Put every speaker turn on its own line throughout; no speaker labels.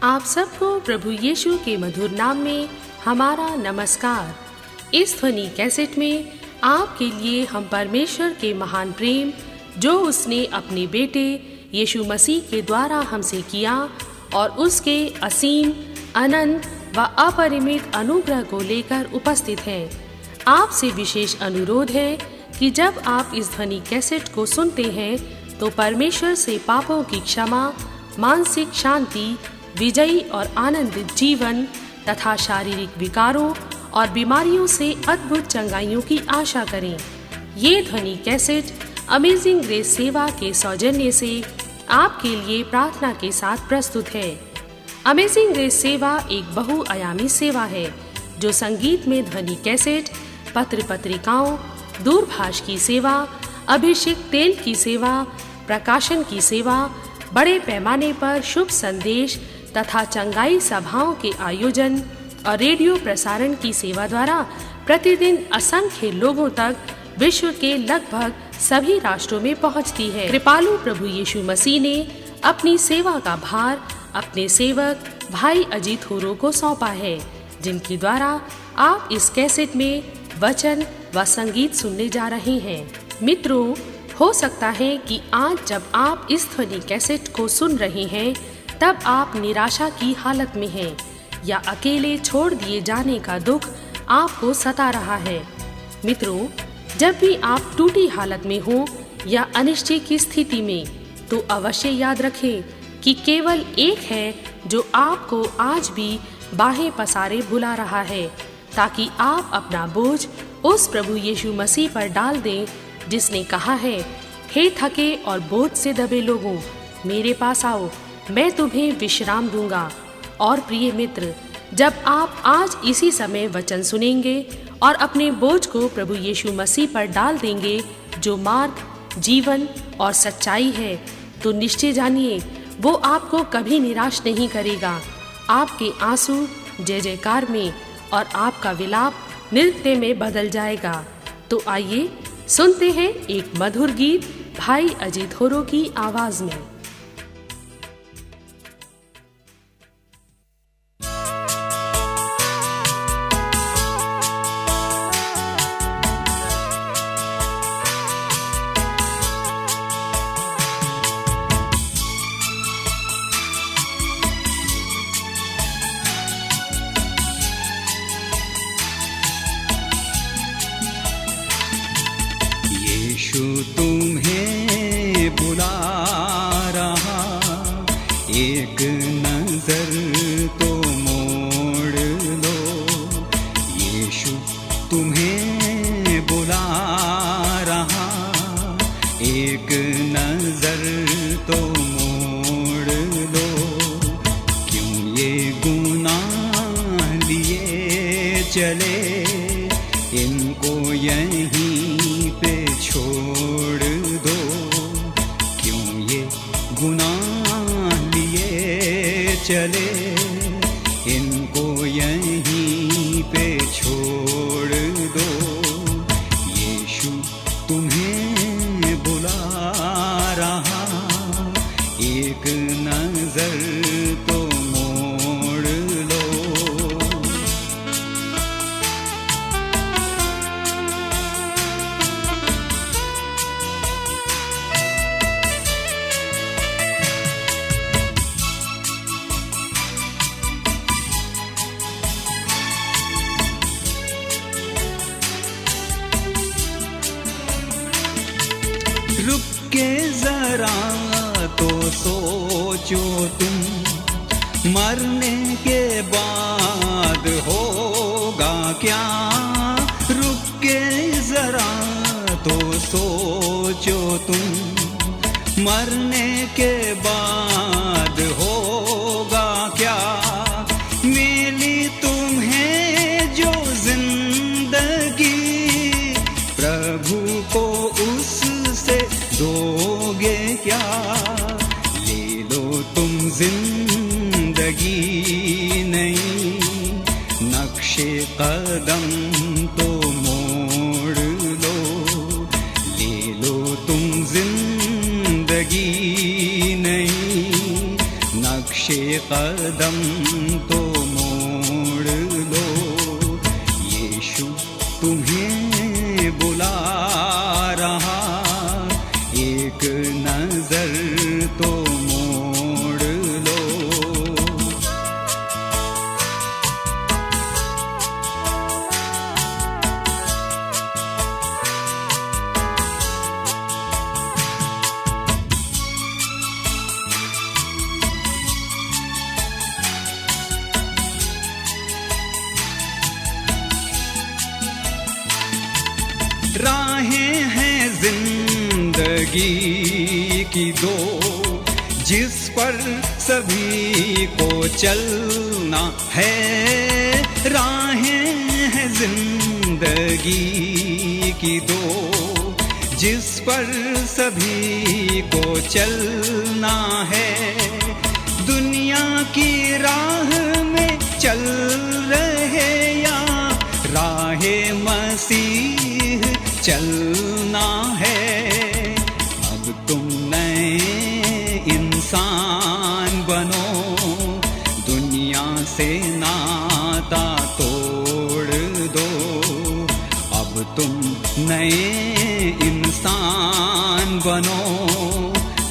आप सबको प्रभु यीशु के मधुर नाम में हमारा नमस्कार। इस ध्वनि कैसेट में आपके लिए हम परमेश्वर के महान प्रेम जो उसने अपने बेटे यीशु मसीह के द्वारा हमसे किया और उसके असीम, अनंत व अपरिमित अनुग्रह को लेकर उपस्थित हैं। आपसे विशेष अनुरोध है कि जब आप इस ध्वनि कैसेट को सुनते हैं तो परमेश्वर से पापों की क्षमा, मानसिक शांति, विजयी और आनंदित जीवन तथा शारीरिक विकारों और बीमारियों से अद्भुत चंगाइयों की आशा करें। ये ध्वनि कैसेट अमेजिंग ग्रेस सेवा के सौजन्य से आपके लिए प्रार्थना के साथ प्रस्तुत है। अमेजिंग ग्रेस सेवा एक बहुआयामी सेवा है जो संगीत में ध्वनि कैसेट, पत्र पत्रिकाओं, दूरभाष की सेवा, अभिषेक तेल की सेवा, प्रकाशन की सेवा, बड़े पैमाने पर शुभ संदेश तथा चंगाई सभाओं के आयोजन और रेडियो प्रसारण की सेवा द्वारा प्रतिदिन असंख्य लोगों तक विश्व के लगभग सभी राष्ट्रों में पहुंचती है। कृपालु प्रभु यीशु मसीह ने अपनी सेवा का भार अपने सेवक भाई अजीत होरो को सौंपा है, जिनके द्वारा आप इस कैसेट में वचन व संगीत सुनने जा रहे हैं। मित्रों, हो सकता है कि आज जब आप इस ध्वनि कैसेट को सुन रहे हैं तब आप निराशा की हालत में हैं या अकेले छोड़ दिए जाने का दुख आपको सता रहा है। मित्रों, जब भी आप टूटी हालत में हो या अनिश्चित की स्थिति में, तो अवश्य याद रखें कि केवल एक है जो आपको आज भी बाहें पसारे बुला रहा है, ताकि आप अपना बोझ उस प्रभु यीशु मसीह पर डाल दें, जिसने कहा है, हे थके और बोझ से दबे लोगों, मेरे पास आओ, मैं तुम्हें विश्राम दूंगा। और प्रिय मित्र, जब आप आज इसी समय वचन सुनेंगे और अपने बोझ को प्रभु यीशु मसीह पर डाल देंगे, जो मार्ग, जीवन और सच्चाई है, तो निश्चय जानिए वो आपको कभी निराश नहीं करेगा। आपके आंसू जय जयकार में और आपका विलाप नृत्य में बदल जाएगा। तो आइए सुनते हैं एक मधुर गीत भाई अजीत होरो की आवाज में।
तुम्हें बुला रहा, एक नजर तो मोड़ लो। यीशु तुम्हें बुला रहा, एक नजर तो मोड़ लो। क्यों ये गुनाह लिए चले, इनको यहीं पे छोड़ दो। क्यों ये गुनाह लिए चले, इनको यहीं पे छोड़ दो। यीशु तुम्हें बुला रहा, एक नजर तो मोड़ लो। रुक के जरा तो सोचो तुम, मरने के बाद होगा क्या। रुक के जरा तो सोचो तुम, मरने के बाद होगा क्या। मिली तुम्हें जो जिंदगी, प्रभु को उससे दोगे क्या। ले लो तुम जिंदगी नहीं, नक्शे कदम तो मोड़ लो। ले लो तुम जिंदगी नहीं, नक्शे कदम कदम तो मोड़ लो, यीशु तुम्हें बुला रहा, एक नजर तो मोड़ लो। राहें हैं जिंदगी की दो, जिस पर सभी को चलना है। राहें हैं जिंदगी की दो, जिस पर सभी को चलना है। दुनिया की राह में चल रहे या राहे मसीह चलना है। अब तुम नए इंसान बनो, दुनिया से नाता तोड़ दो। अब तुम नए इंसान बनो,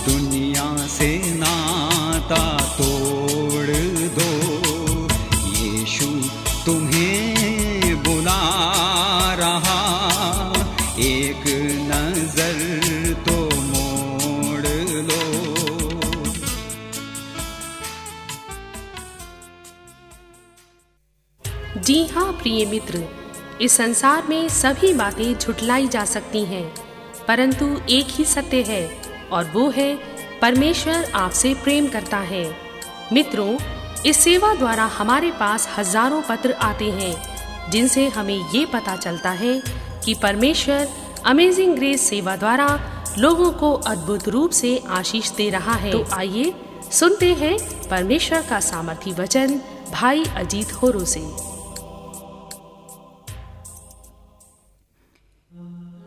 दुनिया से नाता तोड़ दो। यीशु तुम्हें बुला रहा, एक नजर तो मोड़ लो।
जी हाँ प्रिय मित्र, इस संसार में सभी बातें झुठलाई जा सकती हैं, परंतु एक ही सत्य है और वो है परमेश्वर आपसे प्रेम करता है। मित्रों, इस सेवा द्वारा हमारे पास हजारों पत्र आते हैं, जिनसे हमें ये पता चलता है कि परमेश्वर अमेजिंग ग्रेस सेवा द्वारा लोगों को अद्भुत रूप से आशीष दे रहा है। तो आइए सुनते हैं परमेश्वर का सामर्थी वचन भाई अजीत होरो से।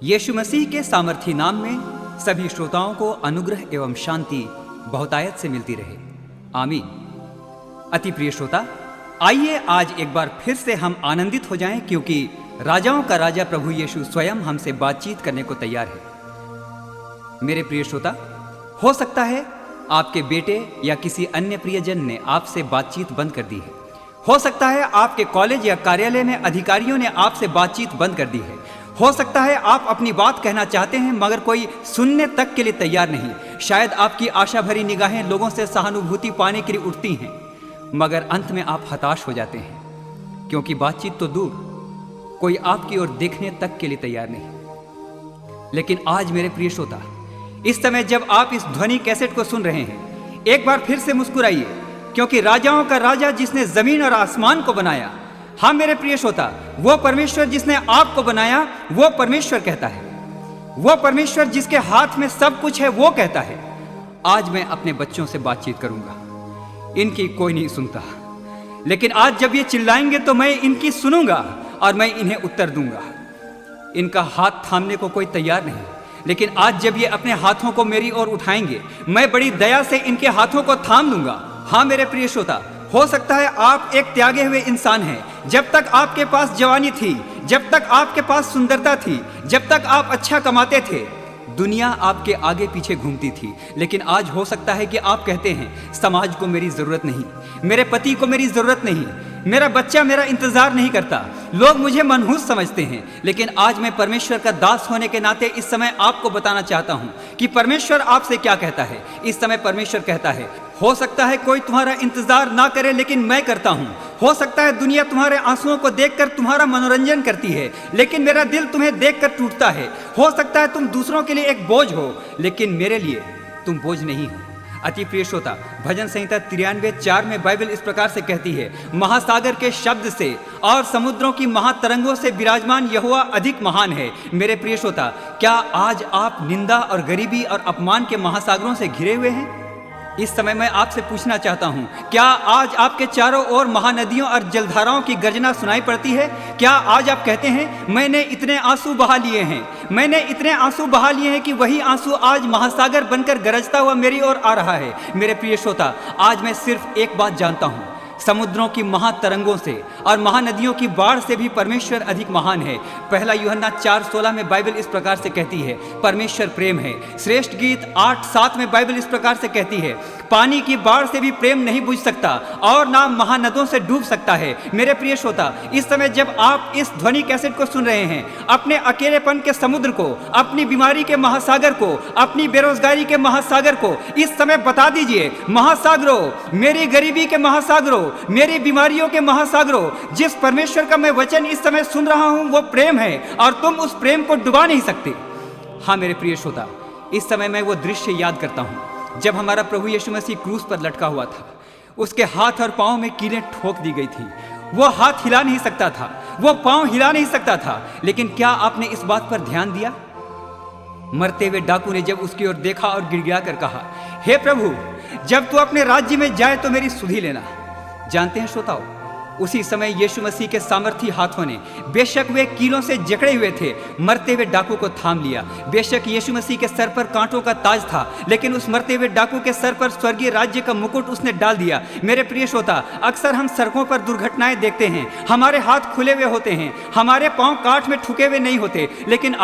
यीशु मसीह के सामर्थी नाम में सभी श्रोताओं को अनुग्रह एवं शांति बहुतायत से मिलती रहे, आमीन। अति प्रिय श्रोता, आइए आज एक बार फिर से हम आनंदित हो जाएं, क्योंकि राजाओं का राजा प्रभु यीशु स्वयं हमसे बातचीत करने को तैयार है। मेरे प्रिय श्रोता, हो सकता है आपके बेटे या किसी अन्य प्रियजन ने आपसे बातचीत बंद कर दी है। हो सकता है आपके कॉलेज या कार्यालय में अधिकारियों ने आपसे बातचीत बंद कर दी है। हो सकता है आप अपनी बात कहना चाहते हैं मगर कोई सुनने तक के लिए तैयार नहीं। शायद आपकी आशा भरी निगाहें लोगों से सहानुभूति पाने के लिए उठती हैं, मगर अंत में आप हताश हो जाते हैं, क्योंकि बातचीत तो दूर, कोई आपकी ओर देखने तक के लिए तैयार नहीं। लेकिन आज मेरे प्रिय श्रोता, इस समय जब आप इस ध्वनि कैसेट को सुन रहे हैं, एक बार फिर से मुस्कुराइए, क्योंकि राजाओं का राजा जिसने जमीन और आसमान को बनाया, हाँ मेरे प्रिय श्रोता, वो परमेश्वर जिसने आपको बनाया, वो परमेश्वर कहता है। वो परमेश्वर जिसके हाथ में सब कुछ है, वो कहता है, आज मैं अपने बच्चों से बातचीत करूंगा। इनकी कोई नहीं सुनता, लेकिन आज जब ये चिल्लाएंगे तो मैं इनकी सुनूंगा और मैं इन्हें उत्तर दूंगा। इनका हाथ थामने को कोई तैयार नहीं, लेकिन आज जब ये अपने हाथों को मेरी ओर उठाएंगे, मैं बड़ी दया से इनके हाथों को थाम लूंगा। हाँ मेरे प्रिय श्रोता, हो सकता है आप एक त्यागे हुए इंसान हैं। जब तक आपके पास जवानी थी, जब तक आपके पास सुंदरता थी, जब तक आप अच्छा कमाते थे, दुनिया आपके आगे पीछे घूमती थी। लेकिन आज हो सकता है कि आप कहते हैं, समाज को मेरी जरूरत नहीं, मेरे पति को मेरी जरूरत नहीं, मेरा बच्चा मेरा इंतजार नहीं करता, लोग मुझे मनहूस समझते हैं। लेकिन आज मैं परमेश्वर का दास होने के नाते इस समय आपको बताना चाहता हूं कि परमेश्वर आपसे क्या कहता है। इस समय परमेश्वर कहता है, हो सकता है कोई तुम्हारा इंतजार ना करे, लेकिन मैं करता हूं। हो सकता है दुनिया तुम्हारे आंसुओं को देखकर तुम्हारा मनोरंजन करती है, लेकिन मेरा दिल तुम्हें देखकर टूटता है। हो सकता है तुम दूसरों के लिए एक बोझ हो, लेकिन मेरे लिए तुम बोझ नहीं हो। अति प्रिय श्रोता, भजन संहिता 93:4 में बाइबल इस प्रकार से कहती है, महासागर के शब्द से और समुद्रों की महातरंगों से विराजमान यहोवा अधिक महान है। मेरे प्रिय श्रोता, क्या आज आप निंदा और गरीबी और अपमान के महासागरों से घिरे हुए हैं? इस समय मैं आपसे पूछना चाहता हूं, क्या आज आपके चारों ओर महानदियों और जलधाराओं की गर्जना सुनाई पड़ती है? क्या आज आप कहते हैं, मैंने इतने आंसू बहा लिए हैं, मैंने इतने आंसू बहा लिए हैं कि वही आंसू आज महासागर बनकर गरजता हुआ मेरी ओर आ रहा है। मेरे प्रिय श्रोता, आज मैं सिर्फ एक बात जानता हूँ, समुद्रों की महातरंगों से और महानदियों की बाढ़ से भी परमेश्वर अधिक महान है। पहला यूहन्ना 4:16 में बाइबल इस प्रकार से कहती है, परमेश्वर प्रेम है। श्रेष्ठ गीत 8:7 में बाइबल इस प्रकार से कहती है, पानी की बाढ़ से भी प्रेम नहीं बुझ सकता और ना महानदों से डूब सकता है। मेरे प्रिय श्रोता, इस समय जब आप इस ध्वनि कैसेट को सुन रहे हैं, अपने अकेलेपन के समुद्र को, अपनी बीमारी के महासागर को, अपनी बेरोजगारी के महासागर को इस समय बता दीजिए, महासागरों, मेरी गरीबी के महासागरों, मेरी बीमारियों के महासागरों, जिस परमेश्वर का मैं वचन इस समय सुन रहा हूं वो प्रेम है और तुम उस प्रेम को डुबा नहीं सकते। हाँ मेरे प्रिय श्रोता, इस समय मैं वो दृश्य याद करता हूं जब हमारा प्रभु यीशु मसीह क्रूस पर लटका हुआ था। उसके हाथ और पांव में कीलें ठोक दी गई थी। वो हाथ हिला नहीं सकता था, वो पांव हिला नहीं सकता था। लेकिन क्या आपने इस बात पर ध्यान दिया? मरते हुए डाकू ने जब उसकी ओर देखा और गिड़गिड़ा कर कहा, हे प्रभु, जब तू अपने राज्य में जाए तो मेरी सुधि लेना। जानते हैं श्रोताओ, उसी समय यीशु मसीह के सामर्थी हाथों ने, बेशक वे कीलों से जकड़े हुए थे, मरते हुए डाकू को थाम लिया। बेशक यीशु मसीह के सर पर कांटों का ताज था, लेकिन उस मरते हुए डाकू के सर पर स्वर्गीय राज्य का मुकुट उसने डाल दिया। मेरे प्रिय श्रोता, अक्सर हम सड़कों पर दुर्घटनाएं देखते हैं, हमारे हाथ खुले हुए होते हैं, हमारे पांव काठ में ठुके हुए नहीं होते, लेकिन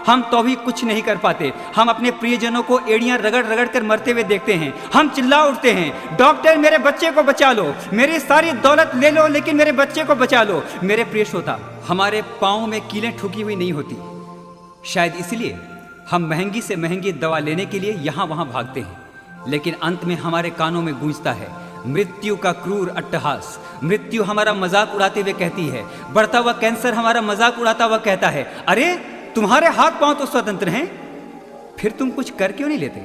हम तो भी कुछ नहीं कर पाते। हम अपने प्रियजनों को एड़ियां रगड़ रगड़ कर मरते हुए देखते हैं। हम चिल्ला उठते हैं, डॉक्टर मेरे बच्चे को बचा लो, मेरी सारी दौलत ले लो, लेकिन मेरे बच्चे को बचा लो। मेरे प्रिय श्रोता, हमारे पांव में कीलें ठुकी हुई नहीं होती। शायद इसलिए हम महंगी से महंगी दवा लेने के लिए यहां वहां भागते हैं, लेकिन अंत में हमारे कानों में गूंजता है मृत्यु का क्रूर अट्टहास। मृत्यु हमारा मजाक उड़ाते हुए कहती है, बढ़ता हुआ कैंसर हमारा मजाक उड़ाता हुआ कहता है, अरे तुम्हारे हाथ पांव तो स्वतंत्र हैं, फिर तुम कुछ कर क्यों नहीं लेते?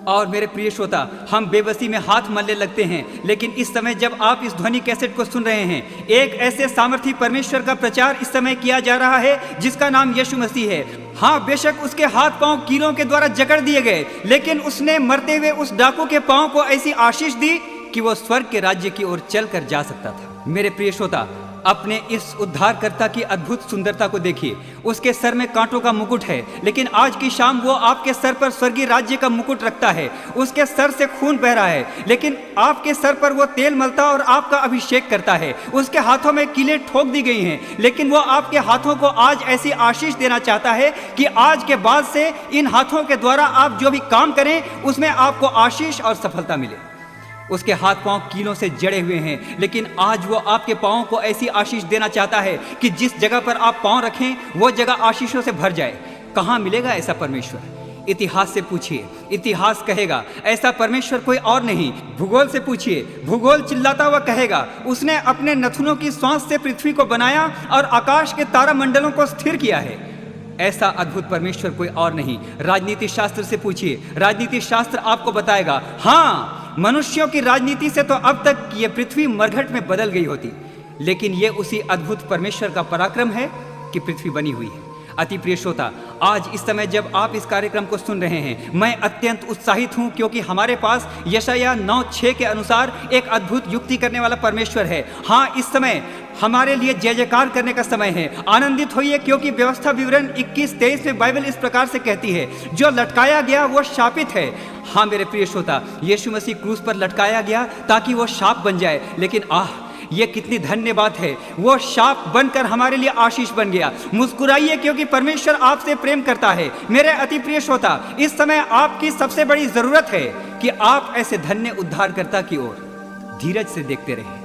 और मेरे प्रिय श्रोता, हम बेबसी में हाथ मलने लगते हैं। लेकिन इस समय जब आप इस ध्वनि कैसेट को सुन रहे हैं, एक ऐसे सामर्थी परमेश्वर का प्रचार इस समय किया जा रहा है जिसका नाम यीशु मसीह है। हाँ, बेशक उसके हाथ पांव कीलों के द्वारा जकड़ दिए गए, लेकिन उसने मरते हुए उस डाकू के पांव को ऐसी आशीष दी कि वो स्वर्ग के राज्य की ओर चलकर जा सकता था। मेरे प्रिय श्रोता, अपने इस उद्धारकर्ता की अद्भुत सुंदरता को देखिए। उसके सर में कांटों का मुकुट है, लेकिन आज की शाम वो आपके सर पर स्वर्गीय राज्य का मुकुट रखता है। उसके सर से खून बह रहा है, लेकिन आपके सर पर वो तेल मलता और आपका अभिषेक करता है। उसके हाथों में कीलें ठोक दी गई हैं, लेकिन वो आपके हाथों को आज ऐसी आशीष देना चाहता है कि आज के बाद से इन हाथों के द्वारा आप जो भी काम करें उसमें आपको आशीष और सफलता मिले। उसके हाथ पांव कीलों से जड़े हुए हैं, लेकिन आज वो आपके पांवों को ऐसी आशीष देना चाहता है कि जिस जगह पर आप पांव रखें वो जगह आशीषों से भर जाए। कहाँ मिलेगा ऐसा परमेश्वर? इतिहास से पूछिए, इतिहास कहेगा ऐसा परमेश्वर कोई और नहीं। भूगोल से पूछिए, भूगोल चिल्लाता हुआ कहेगा उसने अपने नथुनों की श्वास से पृथ्वी को बनाया और आकाश के तारामंडलों को स्थिर किया है। ऐसा अद्भुत परमेश्वर कोई और नहीं। राजनीति शास्त्र से पूछिए, राजनीति शास्त्र आपको बताएगा, हाँ, मनुष्यों की राजनीति से तो अब तक ये पृथ्वी मरघट में बदल गई होती, लेकिन ये उसी अद्भुत परमेश्वर का पराक्रम है कि पृथ्वी बनी हुई है। अति प्रिय श्रोता, आज इस समय जब आप इस कार्यक्रम को सुन रहे हैं, मैं अत्यंत उत्साहित हूं, क्योंकि हमारे पास यशायाह 9:6 के अनुसार एक अद्भुत युक्ति करने वाला परमेश्वर है। हाँ, इस समय हमारे लिए जय जयकार करने का समय है। आनंदित होइए, क्योंकि व्यवस्था विवरण 21:23 में बाइबल इस प्रकार से कहती है, जो लटकाया गया वो शापित है। हाँ मेरे प्रिय श्रोता, यीशु मसीह क्रूस पर लटकाया गया ताकि वो शाप बन जाए, लेकिन ये कितनी धन्य बात है, वो शाप बनकर हमारे लिए आशीष बन गया। मुस्कुराइए, क्योंकि परमेश्वर आपसे प्रेम करता है। मेरे अति प्रिय श्रोता, इस समय आपकी सबसे बड़ी जरूरत है कि आप ऐसे धन्य उद्धारकर्ता की ओर धीरज से देखते रहें।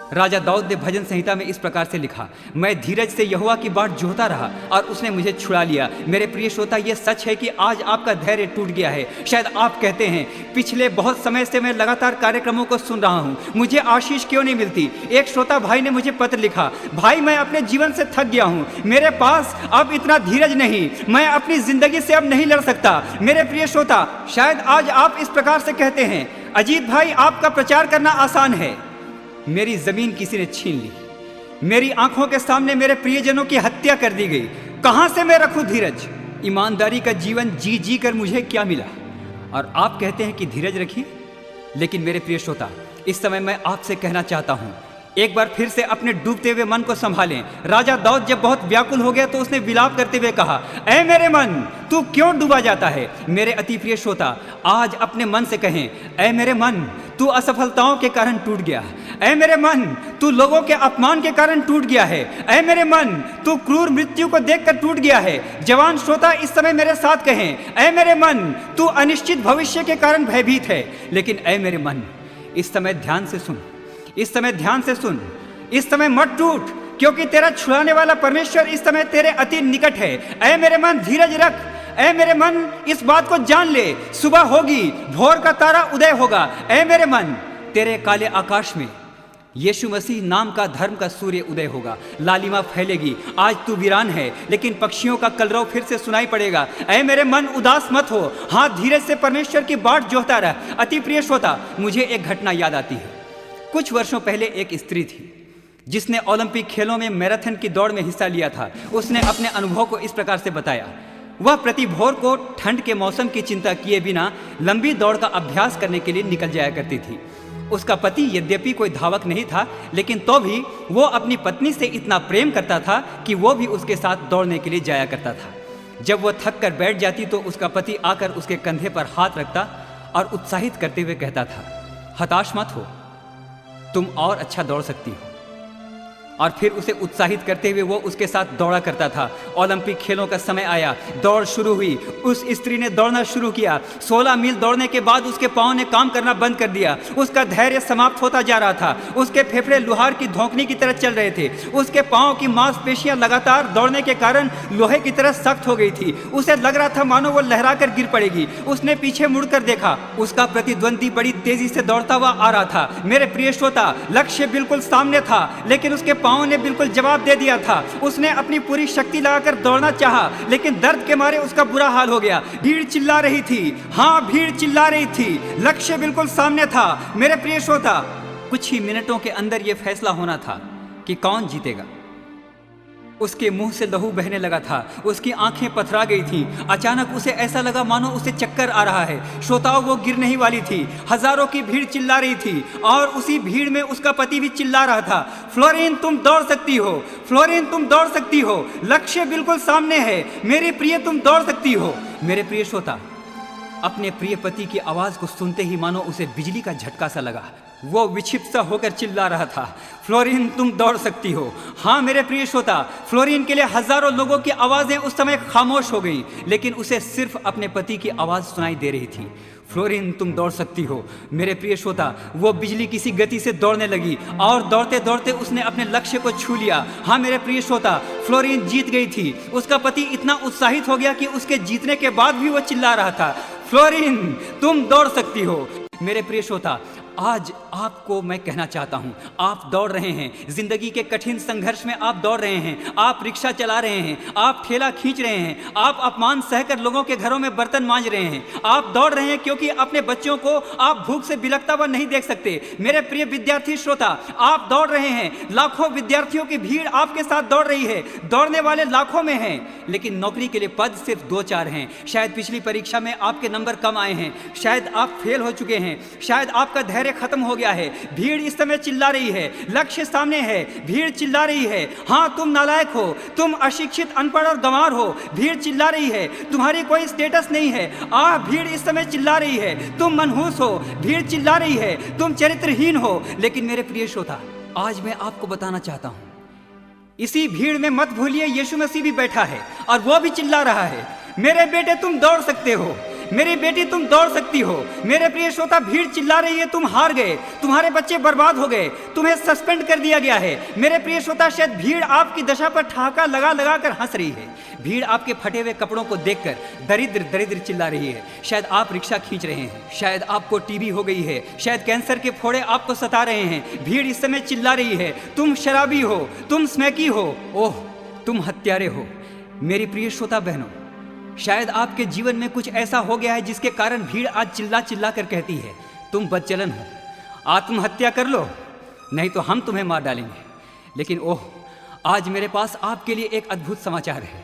राजा दाऊद ने भजन संहिता में इस प्रकार से लिखा, मैं धीरज से यहोवा की बाट जोहता रहा और उसने मुझे छुड़ा लिया। मेरे प्रिय श्रोता, ये सच है कि आज आपका धैर्य टूट गया है। शायद आप कहते हैं, पिछले बहुत समय से मैं लगातार कार्यक्रमों को सुन रहा हूँ, मुझे आशीष क्यों नहीं मिलती? एक श्रोता भाई ने मुझे पत्र लिखा, भाई मैं अपने जीवन से थक गया हूँ, मेरे पास अब इतना धीरज नहीं, मैं अपनी जिंदगी से अब नहीं लड़ सकता। मेरे प्रिय श्रोता, शायद आज आप इस प्रकार से कहते हैं, अजीत भाई आपका प्रचार करना आसान है, मेरी जमीन किसी ने छीन ली, मेरी आंखों के सामने मेरे प्रियजनों की हत्या कर दी गई, कहां से मैं रखूं धीरज? ईमानदारी का जीवन जी जी कर मुझे क्या मिला? और आप कहते हैं कि धीरज रखिए। लेकिन मेरे प्रिय श्रोता, इस समय मैं आपसे कहना चाहता हूं, एक बार फिर से अपने डूबते हुए मन को संभालें। राजा दाऊद जब बहुत व्याकुल हो गया तो उसने विलाप करते हुए कहा, ऐ मेरे मन, तू क्यों डूबा जाता है? मेरे अति प्रिय श्रोता, आज अपने मन से कहें, ऐ मेरे मन, तू असफलताओं के कारण टूट गया। ऐ मेरे मन, तू लोगों के अपमान के कारण टूट गया है। ऐ मेरे मन, तू क्रूर मृत्यु को देखकर टूट गया है। जवान श्रोता इस समय मेरे साथ कहें, ऐ मेरे मन, तू अनिश्चित भविष्य के कारण भयभीत है। लेकिन ऐ मेरे मन, इस समय ध्यान से सुन, इस समय ध्यान से सुन, इस समय मत टूट, क्योंकि तेरा छुड़ाने वाला परमेश्वर इस समय तेरे अति निकट है। ऐ मेरे मन, धीरज रख। ऐ मेरे मन, इस बात को जान ले, सुबह होगी, भोर का तारा उदय होगा। ऐ मेरे मन, तेरे काले आकाश में यीशु मसीह नाम का धर्म का सूर्य उदय होगा। लालिमा फैलेगी। आज तू वीरान है, लेकिन पक्षियों का कलरव फिर से सुनाई पड़ेगा। ऐ मेरे मन, उदास मत हो, हाथ धीरज से परमेश्वर की बाट जोहता रह। अति प्रिय श्रोता, मुझे एक घटना याद आती है। कुछ वर्षों पहले एक स्त्री थी जिसने ओलंपिक खेलों में मैराथन की दौड़ में हिस्सा लिया था। उसने अपने अनुभव को इस प्रकार से बताया। वह प्रति भोर को ठंड के मौसम की चिंता किए बिना लंबी दौड़ का अभ्यास करने के लिए निकल जाया करती थी। उसका पति यद्यपि कोई धावक नहीं था, लेकिन तो भी वो अपनी पत्नी से इतना प्रेम करता था कि वो भी उसके साथ दौड़ने के लिए जाया करता था। जब वो थक कर बैठ जाती तो उसका पति आकर उसके कंधे पर हाथ रखता और उत्साहित करते हुए कहता था, हताश मत हो, तुम और अच्छा दौड़ सकती हो। और फिर उसे उत्साहित करते हुए वो उसके साथ दौड़ा करता था। ओलंपिक खेलों का समय आया, दौड़ शुरू हुई। उस स्त्री ने दौड़ना शुरू किया। 16 मील दौड़ने के बाद उसके पाँव ने काम करना बंद कर दिया। उसका धैर्य समाप्त होता जा रहा था। उसके फेफड़े लोहार की धोंकनी की तरह चल रहे थे। उसके पाँव की मांसपेशियां लगातार दौड़ने के कारण लोहे की तरह सख्त हो गई थी। उसे लग रहा था मानो वो लहरा कर गिर पड़ेगी। उसने पीछे मुड़कर देखा, उसका प्रतिद्वंदी बड़ी तेजी से दौड़ता हुआ आ रहा था। मेरे प्रिय श्रोता, लक्ष्य बिल्कुल सामने था, लेकिन उसके पाँव ने बिल्कुल जवाब दे दिया था। उसने अपनी पूरी शक्ति लगाकर दौड़ना चाहा, लेकिन दर्द के मारे उसका बुरा हाल हो गया। भीड़ चिल्ला रही थी, हाँ भीड़ चिल्ला रही थी। लक्ष्य बिल्कुल सामने था। मेरे प्रिय श्रोता, कुछ ही मिनटों के अंदर यह फैसला होना था कि कौन जीतेगा। उसके मुंह से लहू बहने लगा था। उसकी आंखें पथरा गई थीं। अचानक उसे ऐसा लगा मानो उसे चक्कर आ रहा है। श्रोताओं, वो गिरने ही वाली थी। हजारों की भीड़ चिल्ला रही थी और उसी भीड़ में उसका पति भी चिल्ला रहा था, फ्लोरीन तुम दौड़ सकती हो, फ्लोरीन तुम दौड़ सकती हो, लक्ष्य बिल्कुल सामने है, मेरी प्रिय तुम दौड़ सकती हो। मेरे प्रिय श्रोता, अपने प्रिय पति की आवाज को सुनते ही मानो उसे बिजली का झटका सा लगा। वो विक्षिप्त सा होकर चिल्ला रहा था, फ्लोरीन तुम दौड़ सकती हो। हाँ मेरे प्रिय श्रोता, फ्लोरीन के लिए हजारों लोगों की आवाजें उस समय खामोश हो गईं, लेकिन उसे सिर्फ अपने पति की आवाज सुनाई दे रही थी, फ्लोरीन तुम दौड़ सकती हो। मेरे प्रिय श्रोता, वो बिजली किसी गति से दौड़ने लगी और दौड़ते दौड़ते उसने अपने लक्ष्य को छू लिया। हाँ मेरे प्रिय श्रोता, फ्लोरीन जीत गई थी। उसका पति इतना उत्साहित हो गया कि उसके जीतने के बाद भी वो चिल्ला रहा था, फ्लोरीन तुम दौड़ सकती हो। मेरे प्रिय श्रोता, आज आपको मैं कहना चाहता हूं, आप दौड़ रहे हैं। जिंदगी के कठिन संघर्ष में आप दौड़ रहे हैं। आप रिक्शा चला रहे हैं, आप ठेला खींच रहे हैं, आप अपमान सहकर लोगों के घरों में बर्तन मांज रहे हैं। आप दौड़ रहे हैं क्योंकि अपने बच्चों को आप भूख से बिलखता हुआ नहीं देख सकते। मेरे प्रिय विद्यार्थी श्रोता, आप दौड़ रहे हैं। लाखों विद्यार्थियों की भीड़ आपके साथ दौड़ रही है। दौड़ने वाले लाखों में हैं, लेकिन नौकरी के लिए पद सिर्फ 2-4 हैं। शायद पिछली परीक्षा में आपके नंबर कम आए हैं, शायद आप फेल हो चुके हैं, शायद आपका धैर्य खत्म हो गया है। भीड़ इस समय चिल्ला रही है, लक्ष्य सामने है, भीड़ चिल्ला रही है, हाँ तुम नालायक हो, तुम अशिक्षित, अनपढ़ और गंवार हो। भीड़ चिल्ला रही है, तुम्हारी कोई स्टेटस नहीं है। भीड़ इस समय चिल्ला रही है, तुम मनहूस हो। भीड़ चिल्ला रही है, तुम चरित्रहीन हो। लेकिन मेरे प्रिय श्रोता, आज मैं आपको बताना चाहता हूं, इसी भीड़ में मत भूलिए यीशु मसीह भी बैठा है और वो भी चिल्ला रहा है, मेरे बेटे तुम दौड़ सकते हो, मेरी बेटी तुम दौड़ सकती हो। मेरे प्रिय श्रोता, भीड़ चिल्ला रही है, तुम हार गए, तुम्हारे बच्चे बर्बाद हो गए, तुम्हें सस्पेंड कर दिया गया है। मेरे प्रिय श्रोता, शायद भीड़ आपकी दशा पर ठहाका लगा लगा कर हंस रही है। भीड़ आपके फटे हुए कपड़ों को देखकर दरिद्र दरिद्र चिल्ला रही है। शायद आप रिक्शा खींच रहे हैं, शायद आपको टीबी हो गई है, शायद कैंसर के फोड़े आपको सता रहे हैं। भीड़ इस समय चिल्ला रही है, तुम शराबी हो, तुम स्मैकी हो, ओह तुम हत्यारे हो। मेरी प्रिय श्रोता बहनों, शायद आपके जीवन में कुछ ऐसा हो गया है जिसके कारण भीड़ आज चिल्ला चिल्ला कर कहती है, तुम बदचलन हो, आत्महत्या कर लो, नहीं तो हम तुम्हें मार डालेंगे। लेकिन ओह, आज मेरे पास आपके लिए एक अद्भुत समाचार है,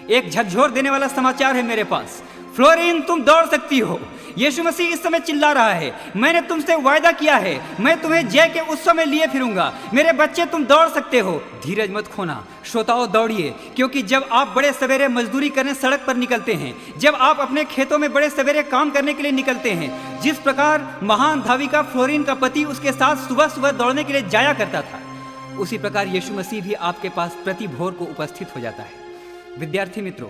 एक झकझोर देने वाला समाचार है मेरे पास। फ्लोरीन तुम दौड़ सकती हो। यीशु मसीह इस समय चिल्ला रहा है, मैंने तुमसे वायदा किया है, मैं तुम्हें जय के उत्सव में लिए फिरूंगा। मेरे बच्चे, तुम दौड़ सकते हो, धीरज मत खोना। श्रोताओं, दौड़िए, क्योंकि जब आप बड़े सवेरे मजदूरी करने सड़क पर निकलते हैं, जब आप अपने खेतों में बड़े सवेरे काम करने के लिए निकलते हैं, जिस प्रकार महान धाविका फ्लोरीन का पति उसके साथ सुबह सुबह दौड़ने के लिए जाया करता था, उसी प्रकार यीशु मसीह भी आपके पास प्रति भोर को उपस्थित हो जाता है। विद्यार्थी मित्रों,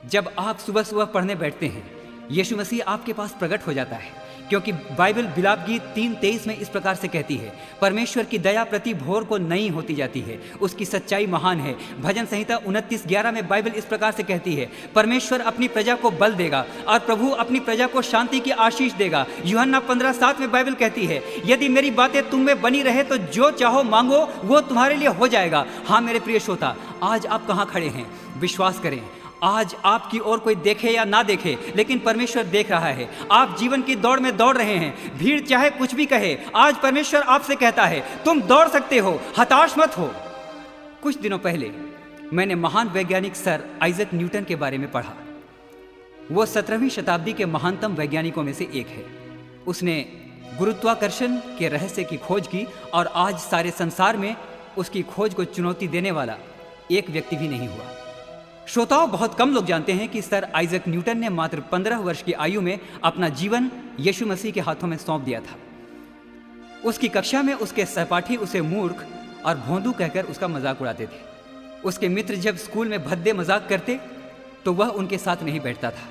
जब आप सुबह सुबह पढ़ने बैठते हैं, यीशु मसीह आपके पास प्रकट हो जाता है, क्योंकि बाइबल विलाप गीत 3:23 में इस प्रकार से कहती है, परमेश्वर की दया प्रति भोर को नई होती जाती है, उसकी सच्चाई महान है। भजन संहिता 29:11 में बाइबल इस प्रकार से कहती है, परमेश्वर अपनी प्रजा को बल देगा और प्रभु अपनी प्रजा को शांति की आशीष देगा। यूहन्ना 15:7 में बाइबल कहती है, यदि मेरी बातें तुम में बनी रहे तो जो चाहो मांगो वो तुम्हारे लिए हो जाएगा। हाँ मेरे प्रिय श्रोता, आज आप कहाँ खड़े हैं? विश्वास करें, आज आपकी ओर कोई देखे या ना देखे, लेकिन परमेश्वर देख रहा है। आप जीवन की दौड़ में दौड़ रहे हैं, भीड़ चाहे कुछ भी कहे, आज परमेश्वर आपसे कहता है तुम दौड़ सकते हो, हताश मत हो। कुछ दिनों पहले मैंने महान वैज्ञानिक सर आइजक न्यूटन के बारे में पढ़ा। वो 17वीं शताब्दी के महानतम वैज्ञानिकों में से एक है। उसने गुरुत्वाकर्षण के रहस्य की खोज की और आज सारे संसार में उसकी खोज को चुनौती देने वाला एक व्यक्ति भी नहीं हुआ। श्रोताओं, बहुत कम लोग जानते हैं कि सर आइजक न्यूटन ने मात्र 15 वर्ष की आयु में अपना जीवन यीशु मसीह के हाथों में सौंप दिया था। उसकी कक्षा में उसके सहपाठी उसे मूर्ख और भोंदू कहकर उसका मजाक उड़ाते थे। उसके मित्र जब स्कूल में भद्दे मजाक करते तो वह उनके साथ नहीं बैठता था।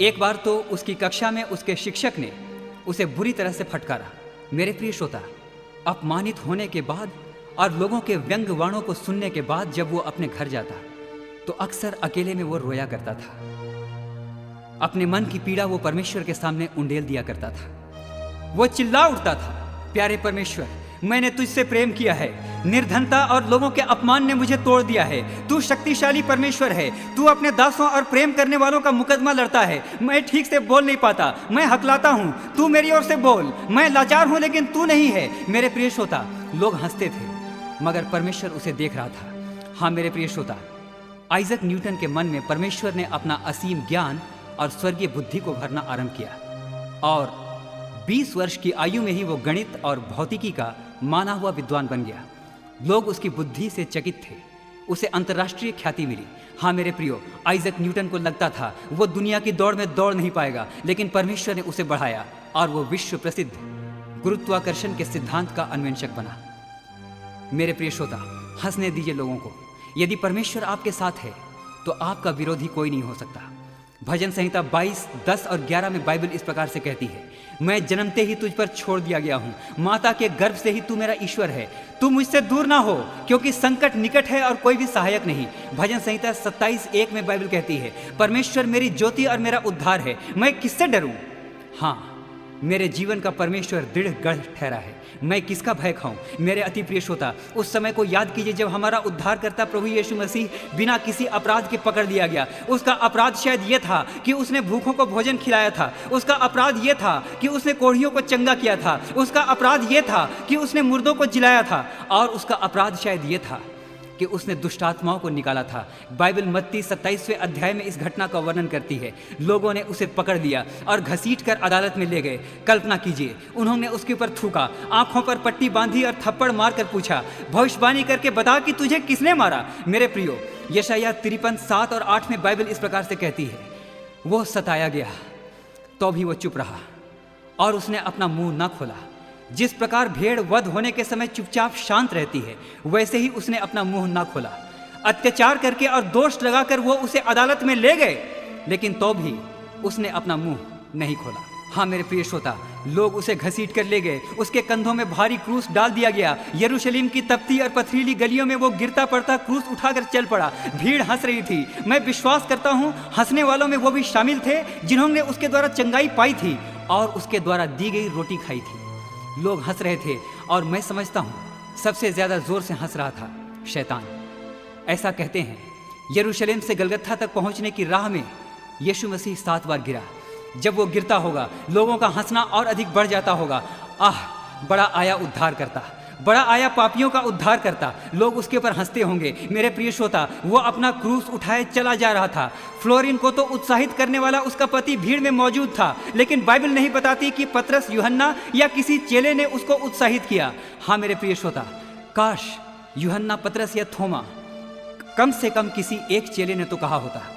एक बार तो उसकी कक्षा में उसके शिक्षक ने उसे बुरी तरह से फटकारा। मेरे प्रिय श्रोता, अपमानित होने के बाद और लोगों के व्यंग वाणों को सुनने के बाद जब वो अपने घर जाता तो अक्सर अकेले में वो रोया करता था। अपने मन की पीड़ा वो परमेश्वर के सामने उंडेल दिया करता था। वो चिल्ला उठता था, प्यारे परमेश्वर, मैंने तुझसे प्रेम किया है, निर्धनता और लोगों के अपमान ने मुझे तोड़ दिया है। तू शक्तिशाली परमेश्वर है, तू अपने दासों और प्रेम करने वालों का मुकदमा लड़ता है। मैं ठीक से बोल नहीं पाता, मैं हकलाता हूँ, तू मेरी ओर से बोल। मैं लाचार हूँ लेकिन तू नहीं है। मेरे प्रिय श्रोता, लोग हंसते थे मगर परमेश्वर उसे देख रहा था। हाँ मेरे प्रिय श्रोता, आइजक न्यूटन के मन में परमेश्वर ने अपना असीम ज्ञान और स्वर्गीय बुद्धि को भरना आरंभ किया और 20 वर्ष की आयु में ही वो गणित और भौतिकी का माना हुआ विद्वान बन गया। लोग उसकी बुद्धि से चकित थे। उसे अंतर्राष्ट्रीय ख्याति मिली। हाँ मेरे प्रियो, आइजक न्यूटन को लगता था वो दुनिया की दौड़ में दौड़ नहीं पाएगा, लेकिन परमेश्वर ने उसे बढ़ाया और वो विश्व प्रसिद्ध गुरुत्वाकर्षण के सिद्धांत का अन्वेषक बना। मेरे प्रिय श्रोता, हंसने दीजिए लोगों को। यदि परमेश्वर आपके साथ है तो आपका विरोधी कोई नहीं हो सकता। भजन संहिता 22:10 और 11 में बाइबल इस प्रकार से कहती है, मैं जन्मते ही तुझ पर छोड़ दिया गया हूँ, माता के गर्भ से ही तू मेरा ईश्वर है। तू मुझसे दूर ना हो, क्योंकि संकट निकट है और कोई भी सहायक नहीं। भजन संहिता 27:1 में बाइबल कहती है, परमेश्वर मेरी ज्योति और मेरा उद्धार है, मैं किससे डरूं? हाँ, मेरे जीवन का परमेश्वर दृढ़ गढ़ ठहरा है, मैं किसका भय खाऊं? मेरे अति प्रिय श्रोता, उस समय को याद कीजिए जब हमारा उद्धार करता प्रभु यीशु मसीह बिना किसी अपराध के पकड़ लिया गया। उसका अपराध शायद ये था कि उसने भूखों को भोजन खिलाया था। उसका अपराध ये था कि उसने कोढ़ियों को चंगा किया था। उसका अपराध ये था कि उसने मुर्दों को जिलाया था। और उसका अपराध शायद ये था कि उसने दुष्ट आत्माओं को निकाला था। बाइबल मत्ती 27वें अध्याय में इस घटना का वर्णन करती है। लोगों ने उसे पकड़ लिया और घसीट कर अदालत में ले गए। कल्पना कीजिए, उन्होंने उसके ऊपर थूका, आंखों पर पट्टी बांधी और थप्पड़ मारकर पूछा, भविष्यवाणी करके बता कि तुझे किसने मारा? मेरे प्रियो, यशायाह 53:7 और 8 में बाइबल इस प्रकार से कहती है, वो सताया गया तो भी वो चुप रहा और उसने अपना मुंह न खोला। जिस प्रकार भेड़ वध होने के समय चुपचाप शांत रहती है, वैसे ही उसने अपना मुंह ना खोला। अत्याचार करके और दोष लगाकर वो उसे अदालत में ले गए, लेकिन तो भी उसने अपना मुंह नहीं खोला। हाँ मेरे प्रिय श्रोता, लोग उसे घसीट कर ले गए। उसके कंधों में भारी क्रूस डाल दिया गया। यरूशलेम की तपती और पथरीली गलियों में वो गिरता पड़ता क्रूस उठाकर चल पड़ा। भीड़ हंस रही थी। मैं विश्वास करता हूँ हंसने वालों में वो भी शामिल थे जिन्होंने उसके द्वारा चंगाई पाई थी और उसके द्वारा दी गई रोटी खाई थी। लोग हंस रहे थे और मैं समझता हूँ सबसे ज्यादा जोर से हंस रहा था शैतान। ऐसा कहते हैं यरूशलेम से गलगत्था तक पहुंचने की राह में यीशु मसीह 7 बार गिरा। जब वो गिरता होगा, लोगों का हंसना और अधिक बढ़ जाता होगा। आह, बड़ा आया उद्धार करता, बड़ा आया पापियों का उद्धार करता। लोग उसके ऊपर हंसते होंगे। मेरे प्रिय श्रोता, वो अपना क्रूस उठाए चला जा रहा था। फ्लोरीन को तो उत्साहित करने वाला उसका पति भीड़ में मौजूद था, लेकिन बाइबल नहीं बताती कि पतरस, यूहन्ना या किसी चेले ने उसको उत्साहित किया। हाँ मेरे प्रिय श्रोता, काश यूहन्ना, पतरस या थोमा, कम से कम किसी एक चेले ने तो कहा होता,